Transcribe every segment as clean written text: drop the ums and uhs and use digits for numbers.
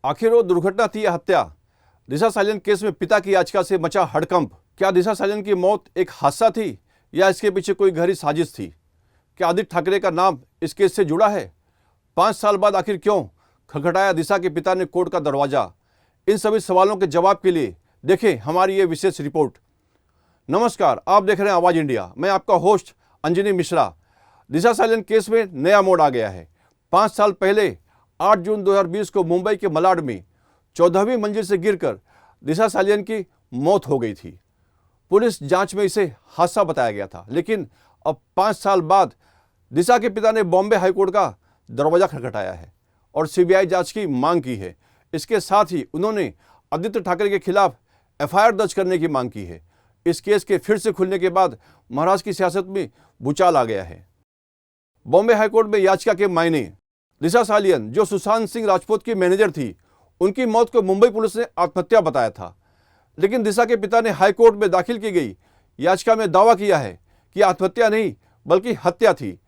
आखिर वो दुर्घटना थी या हत्या? दिशा सालियन केस में पिता की याचिका से मचा हड़कंप। क्या दिशा सालियन की मौत एक हादसा थी या इसके पीछे कोई गहरी साजिश थी? क्या आदित्य ठाकरे का नाम इस केस से जुड़ा है? 5 साल बाद आखिर क्यों खटखटाया दिशा के पिता ने कोर्ट का दरवाजा? इन सभी सवालों के जवाब के लिए देखें हमारी ये विशेष रिपोर्ट। नमस्कार, आप देख रहे हैं आवाज इंडिया। मैं आपका होस्ट अंजनी मिश्रा। दिशा सालियन केस में नया मोड़ आ गया है। 5 साल पहले 8 जून 2020 को मुंबई के मलाड में 14वीं मंजिल से गिरकर दिशा सालियन की मौत हो गई थी। पुलिस जांच में इसे हादसा बताया गया था, लेकिन अब 5 साल बाद दिशा के पिता ने बॉम्बे हाईकोर्ट का दरवाजा खटखटाया है और सीबीआई जांच की मांग की है। इसके साथ ही उन्होंने आदित्य ठाकरे के खिलाफ एफआईआर दर्ज करने की मांग की है। इस केस के फिर से खुलने के बाद महाराष्ट्र की सियासत में भूचाल आ गया है। बॉम्बे हाईकोर्ट में याचिका के मायने। दिशा सालियन, जो सुशांत सिंह राजपूत की मैनेजर थी, उनकी मौत को मुंबई पुलिस ने आत्महत्या बताया था, लेकिन दिशा के पिता ने हाईकोर्ट में दाखिल की गई याचिका में दावा किया है कि आत्महत्या नहीं बल्कि हत्या थी।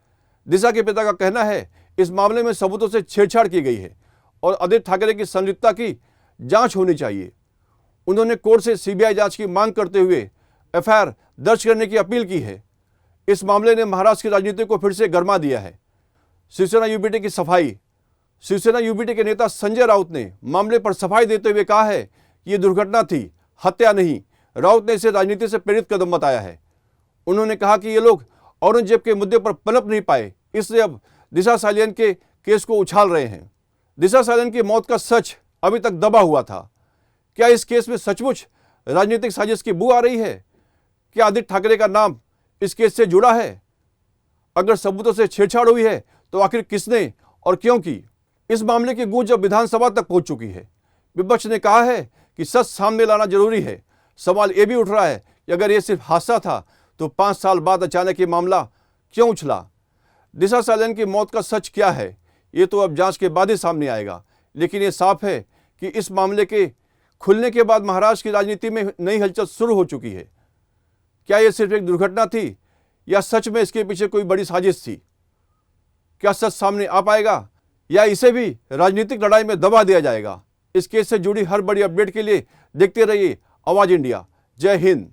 दिशा के पिता का कहना है इस मामले में सबूतों से छेड़छाड़ की गई है और आदित्य ठाकरे की संलिप्तता की जांच होनी चाहिए। उन्होंने कोर्ट से सीबीआई जांच की मांग करते हुए एफआईआर दर्ज करने की अपील की है। इस मामले ने महाराष्ट्र की राजनीति को फिर से गरमा दिया है। शिवसेना यूबीटी की सफाई। शिवसेना यूबीटी के नेता संजय राउत ने मामले पर सफाई देते हुए कहा है कि यह दुर्घटना थी, हत्या नहीं। राउत ने इसे राजनीति से प्रेरित कदम बताया है। उन्होंने कहा कि ये लोग औरंगजेब के मुद्दे पर पनप नहीं पाए, इसलिए अब दिशा सालियन के केस को उछाल रहे हैं। दिशा सालियन की मौत का सच अभी तक दबा हुआ था। क्या इस केस में सचमुच राजनीतिक साजिश की बू आ रही है? क्या आदित्य ठाकरे का नाम इस केस से जुड़ा है? अगर सबूतों से छेड़छाड़ हुई है तो आखिर किसने और क्यों की? इस मामले की गूंज अब विधानसभा तक पहुंच चुकी है। विपक्ष ने कहा है कि सच सामने लाना जरूरी है। सवाल यह भी उठ रहा है कि अगर यह सिर्फ हादसा था तो 5 साल बाद अचानक ये मामला क्यों उछला? दिशा सालियन की मौत का सच क्या है, ये तो अब जांच के बाद ही सामने आएगा। लेकिन ये साफ है कि इस मामले के खुलने के बाद महाराष्ट्र की राजनीति में नई हलचल शुरू हो चुकी है। क्या यह सिर्फ एक दुर्घटना थी या सच में इसके पीछे कोई बड़ी साजिश थी? क्या सच सामने आ पाएगा या इसे भी राजनीतिक लड़ाई में दबा दिया जाएगा? इस केस से जुड़ी हर बड़ी अपडेट के लिए देखते रहिए आवाज इंडिया। जय हिंद।